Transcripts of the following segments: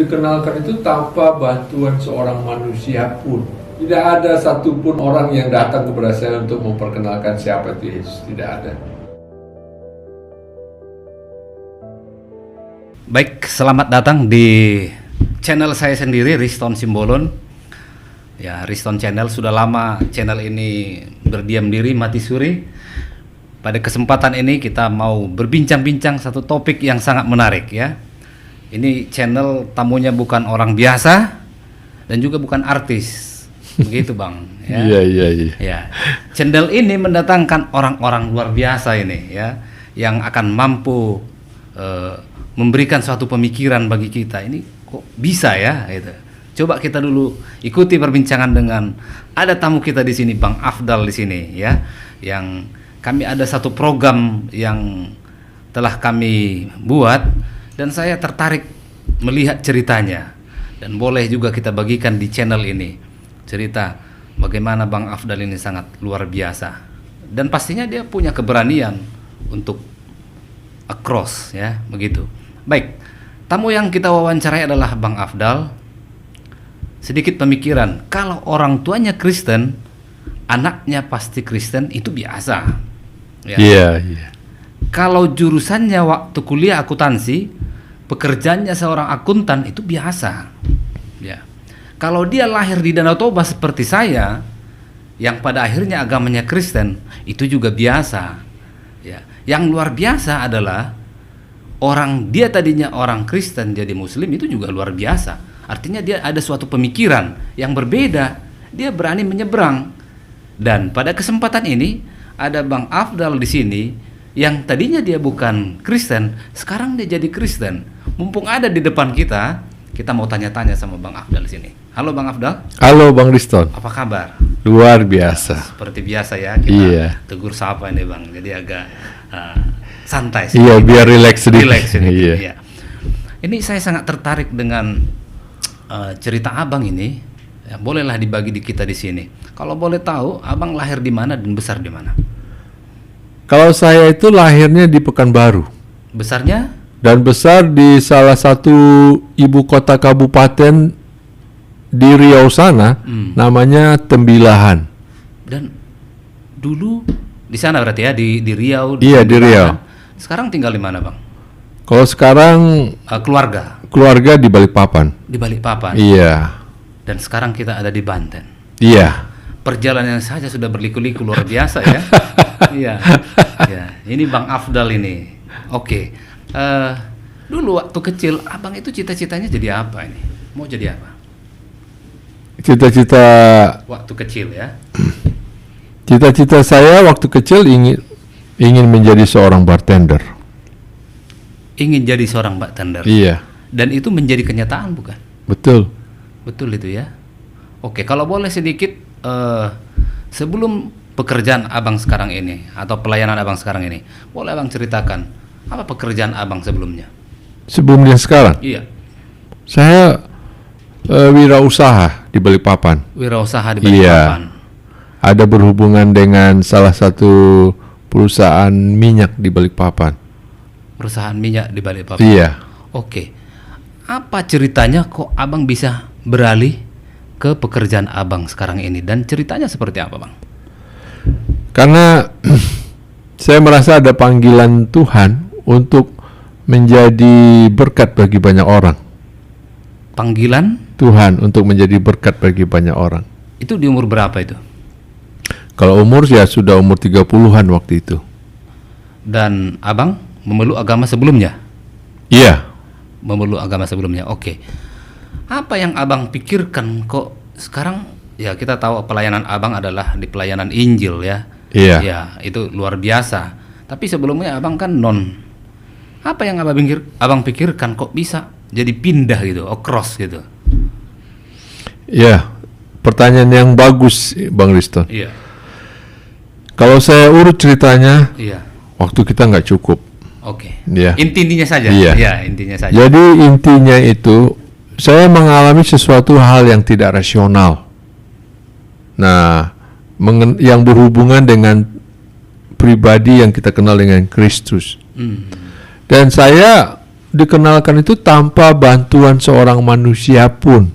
dikenalkan itu tanpa bantuan seorang manusia pun. Tidak ada satupun orang yang datang kepada saya untuk memperkenalkan siapa itu Yesus. Tidak ada. Baik, selamat datang di channel saya sendiri, Riston Simbolon. Ya, Riston Channel sudah lama channel ini berdiam diri, mati suri. Pada kesempatan ini kita mau berbincang-bincang satu topik yang sangat menarik ya. Ini channel tamunya bukan orang biasa dan juga bukan artis. Begitu Bang ya. Iya. Ya. Channel ini mendatangkan orang-orang luar biasa ini ya, yang akan mampu memberikan suatu pemikiran bagi kita. Ini kok bisa ya gitu. Coba kita dulu ikuti perbincangan dengan ada tamu kita di sini, Bang Afdal di sini ya, yang kami ada satu program yang telah kami buat dan saya tertarik melihat ceritanya dan boleh juga kita bagikan di channel ini. Cerita bagaimana Bang Afdal ini sangat luar biasa dan pastinya dia punya keberanian untuk across ya, begitu. Baik, tamu yang kita wawancarai adalah Bang Afdal. Sedikit pemikiran, kalau orang tuanya Kristen, anaknya pasti Kristen, itu biasa ya. Iya. Kalau jurusannya waktu kuliah akuntansi, pekerjaannya seorang akuntan, itu biasa ya. Kalau dia lahir di Danau Toba seperti saya, yang pada akhirnya agamanya Kristen, itu juga biasa. Ya. Yang luar biasa adalah dia tadinya orang Kristen jadi Muslim, itu juga luar biasa. Artinya dia ada suatu pemikiran yang berbeda, dia berani menyeberang. Dan pada kesempatan ini ada Bang Afdal di sini yang tadinya dia bukan Kristen, sekarang dia jadi Kristen. Mumpung ada di depan kita mau tanya-tanya sama Bang Afdal di sini. Halo Bang Afdal. Halo Bang Riston. Apa kabar? Luar biasa. Seperti biasa ya, kita tegur sapa ini Bang. Jadi agak santai sih. Iya, biar rileks sedikit. Rileks sedikit. Iya. Iya. Ini saya sangat tertarik dengan cerita Abang ini. Ya, bolehlah dibagi di kita di sini. Kalau boleh tahu, Abang lahir di mana dan besar di mana? Kalau saya itu lahirnya di Pekanbaru. Besarnya? Dan besar di salah satu ibu kota kabupaten di Riau sana, namanya Tembilahan. Dan dulu di sana berarti ya, di Riau. Iya, di Riau. Sekarang tinggal di mana Bang? Kalau sekarang keluarga di Balikpapan. Di Balikpapan. Iya. Dan sekarang kita ada di Banten. Iya. Perjalanan saja sudah berliku-liku luar biasa ya. Iya. Ya, ini Bang Afdal ini. Oke. Dulu waktu kecil Abang itu cita-citanya jadi apa ini? Mau jadi apa? Cita-cita waktu kecil ya. Cita-cita saya waktu kecil ingin menjadi seorang bartender. Ingin jadi seorang bartender. Iya. Dan itu menjadi kenyataan bukan? Betul. Betul itu ya. Oke, kalau boleh sedikit sebelum pekerjaan Abang sekarang ini atau pelayanan Abang sekarang ini, boleh Abang ceritakan apa pekerjaan Abang sebelumnya? Sebelumnya sekarang? Iya. Saya wirausaha di Balikpapan. Wirausaha di Balikpapan. Iya. Ada berhubungan dengan salah satu perusahaan minyak di Balikpapan. Perusahaan minyak di Balikpapan. Iya. Oke. Apa ceritanya kok Abang bisa beralih ke pekerjaan Abang sekarang ini dan ceritanya seperti apa, Bang? Karena saya merasa ada panggilan Tuhan untuk menjadi berkat bagi banyak orang. Panggilan Tuhan untuk menjadi berkat bagi banyak orang. Itu di umur berapa itu? Kalau umur ya sudah umur 30-an waktu itu. Dan Abang memeluk agama sebelumnya? Iya. Memeluk agama sebelumnya, oke. Apa yang Abang pikirkan kok sekarang, ya kita tahu pelayanan Abang adalah di pelayanan Injil ya. Iya. Ya, itu luar biasa. Tapi sebelumnya Abang kan apa yang Abang pikirkan kok bisa jadi pindah gitu, cross gitu? Iya, pertanyaan yang bagus Bang Riston. Iya. Kalau saya urut ceritanya, Iya. waktu kita nggak cukup. Oke. Iya. Intinya saja. Iya. Ya, intinya saja. Jadi intinya itu saya mengalami sesuatu hal yang tidak rasional. Nah, yang berhubungan dengan pribadi yang kita kenal dengan Kristus. Dan saya dikenalkan itu tanpa bantuan seorang manusia pun,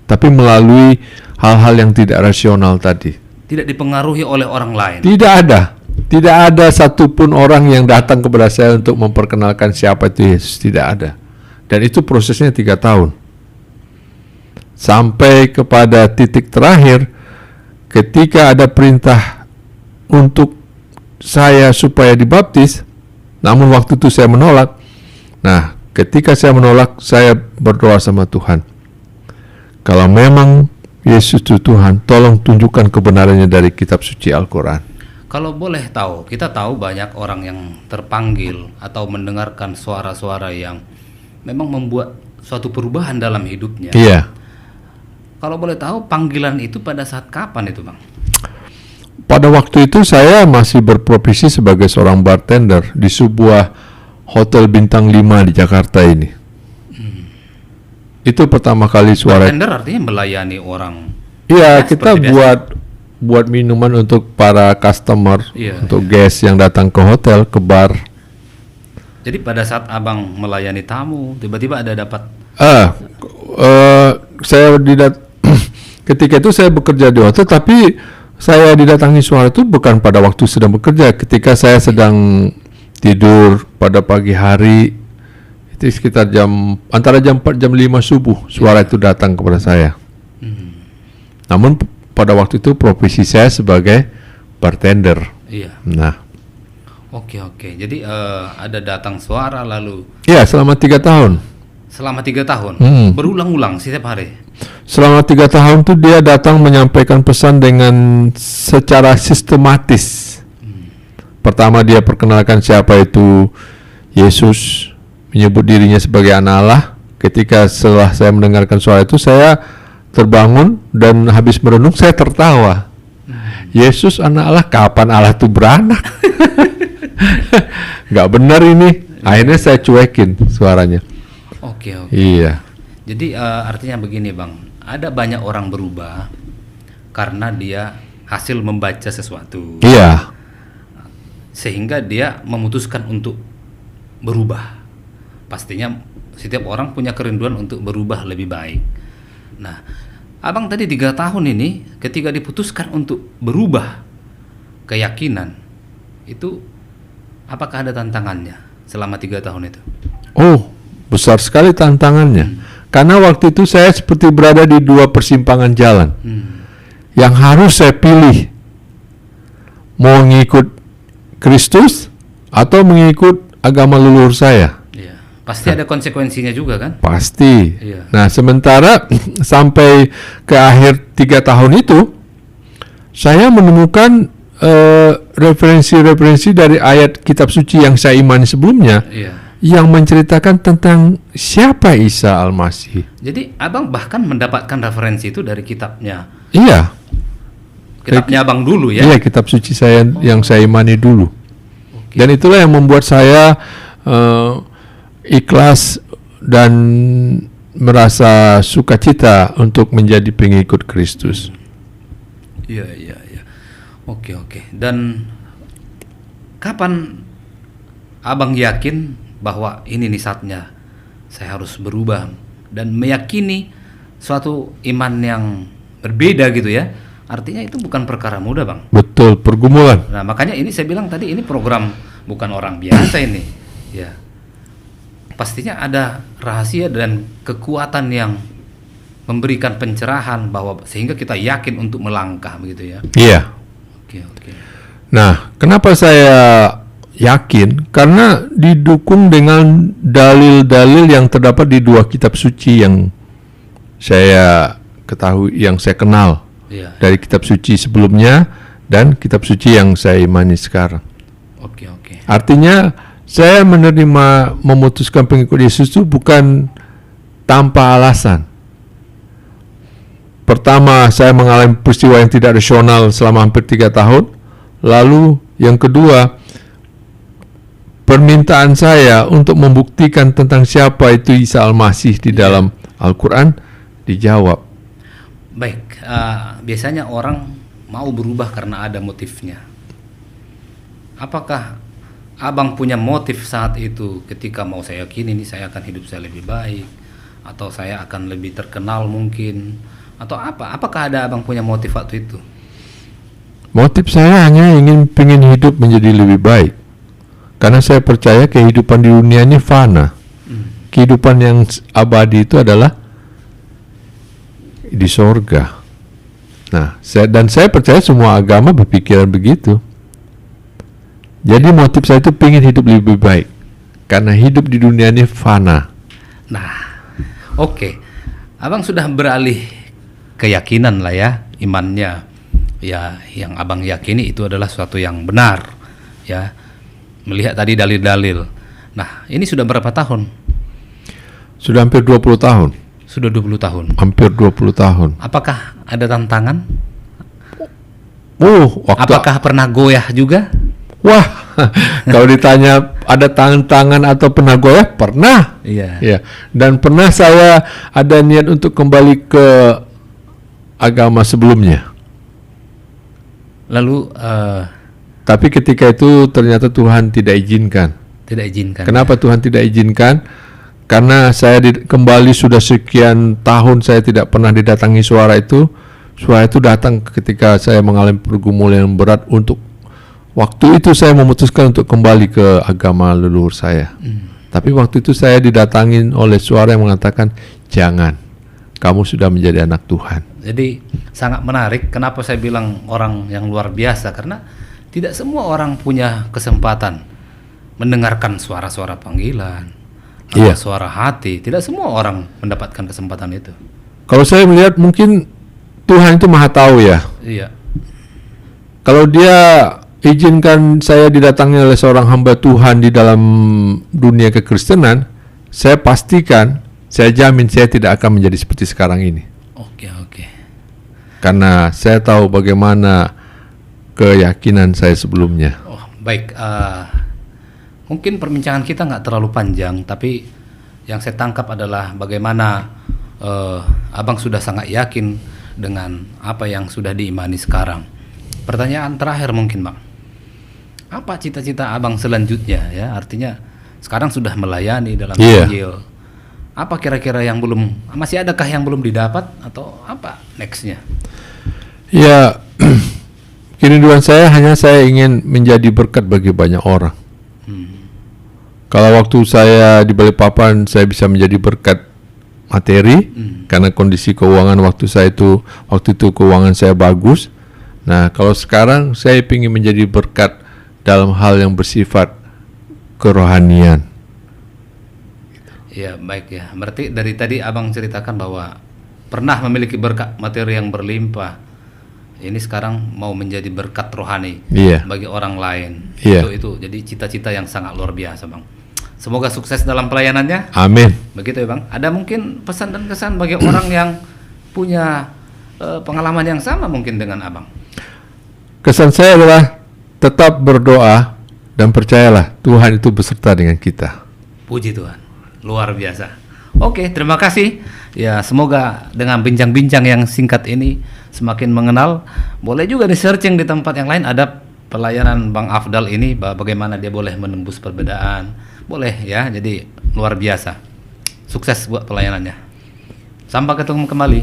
tapi melalui hal-hal yang tidak rasional tadi. Tidak dipengaruhi oleh orang lain. Tidak ada satupun orang yang datang kepada saya untuk memperkenalkan siapa itu Yesus. Tidak ada. Dan itu prosesnya 3 tahun. Sampai kepada titik terakhir, ketika ada perintah untuk saya supaya dibaptis, namun waktu itu saya menolak. Nah, ketika saya menolak, saya berdoa sama Tuhan. Kalau memang Yesus itu Tuhan, tolong tunjukkan kebenarannya dari kitab suci Al-Quran. Kalau boleh tahu, kita tahu banyak orang yang terpanggil atau mendengarkan suara-suara yang memang membuat suatu perubahan dalam hidupnya. Iya. Kalau boleh tahu, panggilan itu pada saat kapan itu, Bang? Pada waktu itu saya masih berprofesi sebagai seorang bartender di sebuah hotel bintang 5 di Jakarta ini. Itu pertama kali suara. Bartender artinya melayani orang. Iya, Ya, kita seperti buat minuman untuk para customer, Iya, untuk guest yang datang ke hotel, ke bar. Jadi pada saat Abang melayani tamu, tiba-tiba ada dapat Saya ketika itu saya bekerja di hotel, tapi saya didatangi suara itu bukan pada waktu sedang bekerja, ketika saya sedang tidur pada pagi hari. Itu sekitar antara jam 4 jam 5 subuh suara itu datang kepada saya. Namun pada waktu itu profesi saya sebagai bartender. Iya. Nah, Oke. Jadi ada datang suara lalu ya selama 3 tahun. selama 3 tahun berulang-ulang setiap hari. Selama 3 tahun tuh dia datang menyampaikan pesan dengan secara sistematis. Pertama dia perkenalkan siapa itu Yesus, menyebut dirinya sebagai anak Allah. Ketika setelah saya mendengarkan suara itu, saya terbangun dan habis merenung saya tertawa. Yesus anak Allah, kapan Allah itu beranak? Nggak benar ini. Akhirnya saya cuekin suaranya. Oke. Iya. Jadi artinya begini, Bang. Ada banyak orang berubah karena dia hasil membaca sesuatu. Iya. Sehingga dia memutuskan untuk berubah. Pastinya setiap orang punya kerinduan untuk berubah lebih baik. Nah, Abang tadi 3 tahun ini ketika diputuskan untuk berubah keyakinan, itu apakah ada tantangannya selama 3 tahun itu? Oh, besar sekali tantangannya. Karena waktu itu saya seperti berada di 2 persimpangan jalan. Yang harus saya pilih, mau ngikut Kristus atau mengikut agama leluhur saya. Iya. Pasti ada konsekuensinya juga kan? Pasti. Iya. Nah, sementara sampai ke akhir 3 tahun itu, saya menemukan referensi-referensi dari ayat kitab suci yang saya imani sebelumnya, Iya. yang menceritakan tentang siapa Isa Al-Masih. Jadi Abang bahkan mendapatkan referensi itu dari kitabnya. Iya, Kitabnya Abang dulu ya? iya kitab suci saya yang saya imani dulu. Oke. Dan itulah yang membuat saya ikhlas dan merasa sukacita untuk menjadi pengikut Kristus. Iya. Oke. Dan kapan Abang yakin bahwa ini nih saatnya saya harus berubah dan meyakini suatu iman yang berbeda gitu ya? Artinya itu bukan perkara mudah, Bang. Betul, pergumulan. Nah, makanya ini saya bilang tadi ini program bukan orang biasa ini. Ya. Pastinya ada rahasia dan kekuatan yang memberikan pencerahan bahwa sehingga kita yakin untuk melangkah begitu ya. Iya. Oke. Nah, kenapa saya yakin? Karena didukung dengan dalil-dalil yang terdapat di 2 kitab suci yang saya ketahui, yang saya kenal. Iya. Dari kitab suci sebelumnya dan kitab suci yang saya imani sekarang. Oke. Artinya saya memutuskan pengikut Yesus itu bukan tanpa alasan. Pertama, saya mengalami peristiwa yang tidak rasional selama hampir 3 tahun. Lalu yang kedua, permintaan saya untuk membuktikan tentang siapa itu Isa Al-Masih di dalam Al-Quran dijawab. Baik, biasanya orang mau berubah karena ada motifnya. Apakah abang punya motif saat itu ketika mau saya yakin ini saya akan hidup saya lebih baik, atau saya akan lebih terkenal mungkin, atau apa? Apakah ada abang punya motif waktu itu? Motif saya hanya pengen hidup menjadi lebih baik. Karena saya percaya kehidupan di dunia ini fana. Kehidupan yang abadi itu adalah di sorga. Nah, saya percaya semua agama berpikiran begitu. Jadi motif saya itu pengen hidup lebih baik. Karena hidup di dunia ini fana. Nah, oke. Abang sudah beralih keyakinan lah ya, imannya. Ya, yang abang yakini itu adalah sesuatu yang benar. Ya, melihat tadi dalil-dalil. Nah, ini sudah berapa tahun? Sudah hampir 20 tahun. Sudah 20 tahun. Hampir 20 tahun. Apakah ada tantangan? Waktu Apakah pernah goyah juga? Wah, kalau ditanya ada tantangan atau pernah goyah, pernah. Iya. Ya. Dan pernah saya ada niat untuk kembali ke agama sebelumnya. Lalu Tapi ketika itu ternyata Tuhan tidak izinkan. tidak izinkan. Kenapa Tuhan tidak izinkan? Karena saya kembali sudah sekian tahun saya tidak pernah didatangi suara itu. Suara itu datang ketika saya mengalami pergumulan yang berat. Untuk waktu itu saya memutuskan untuk kembali ke agama leluhur saya. Tapi waktu itu saya didatangin oleh suara yang mengatakan, jangan, kamu sudah menjadi anak Tuhan. Jadi sangat menarik. Kenapa saya bilang orang yang luar biasa? Karena tidak semua orang punya kesempatan mendengarkan suara-suara panggilan atau Iya. suara hati. Tidak semua orang mendapatkan kesempatan itu. Kalau saya melihat mungkin Tuhan itu maha tahu ya. Iya. Kalau dia izinkan saya didatangi oleh seorang hamba Tuhan di dalam dunia kekristenan, saya pastikan, saya jamin saya tidak akan menjadi seperti sekarang ini. Oke. Karena saya tahu bagaimana keyakinan saya sebelumnya. Oh, baik. Mungkin perbincangan kita nggak terlalu panjang, tapi yang saya tangkap adalah bagaimana abang sudah sangat yakin dengan apa yang sudah diimani sekarang. Pertanyaan terakhir mungkin, Bang. Apa cita-cita abang selanjutnya ya? Artinya sekarang sudah melayani dalam Injil. Apa kira-kira yang masih adakah yang belum didapat atau apa nextnya? Ya, kerinduan saya hanya saya ingin menjadi berkat bagi banyak orang. Kalau waktu saya di Balikpapan saya bisa menjadi berkat materi, karena kondisi keuangan waktu itu keuangan saya bagus. Nah, kalau sekarang saya ingin menjadi berkat dalam hal yang bersifat kerohanian. Ya, baik ya. Berarti dari tadi abang ceritakan bahwa pernah memiliki berkat materi yang berlimpah. Ini sekarang mau menjadi berkat rohani bagi orang lain. Itu jadi cita-cita yang sangat luar biasa, Bang. Semoga sukses dalam pelayanannya. Amin. Begitu ya, Bang. Ada mungkin pesan dan kesan bagi orang yang punya pengalaman yang sama mungkin dengan abang? Kesan saya adalah tetap berdoa dan percayalah Tuhan itu beserta dengan kita. Puji Tuhan. Luar biasa. Oke, terima kasih. Ya, semoga dengan bincang-bincang yang singkat ini semakin mengenal. Boleh juga di searching di tempat yang lain, ada pelayanan Bang Afdal ini, bagaimana dia boleh menembus perbedaan. Boleh ya, jadi luar biasa. Sukses buat pelayanannya. Sampai ketemu kembali.